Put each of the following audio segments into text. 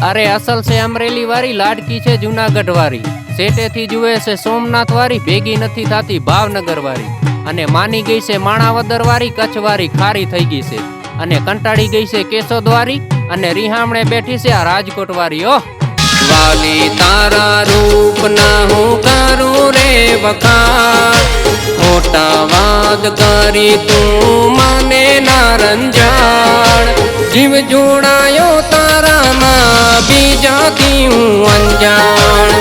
अरे असल से अमरेली वारी लाडकी छे जूनागढ़ वारी सेटे थी जुए से सोमनाथ वारी भेगी नथी थाती भावनगर वारी अने मानी गई से माणावदर वारी कच्छ वारी खारी थई गई से अने कंटाड़ी गई से केशोद वारी अने रिहामणे बैठी से आ राजकोट वारी। ओह वाली तारा रूप ना हूँ करूँ रे वखार खोटा वाद करी तू माने ना रंजान जीव जोड़ायो तारा मां बीजा थी हूँ अंजान।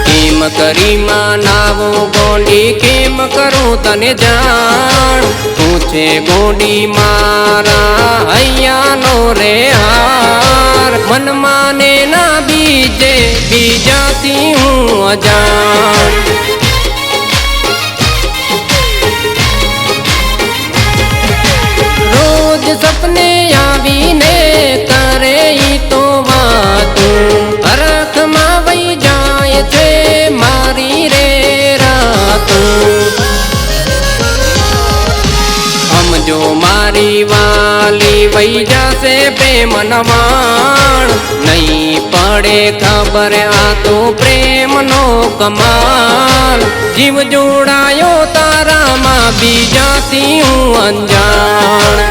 केम करी मानावो गोंडी केम करूं तने जान पूछे गोंडी मारा हैया नो रे हार मन माने ना बीजे बीजाती हूँ अजान। रोज सपने आवीने करे ही तो वातू हरख मा वही जाए छे मारी रे रातू हम जो मारी वाली वही जासे प्रेम नवाण नहीं पड़े खबर आ तो प्रेम नो कमाल जीव जोड़ायो तारा मां बीजाती हूँ अंजान।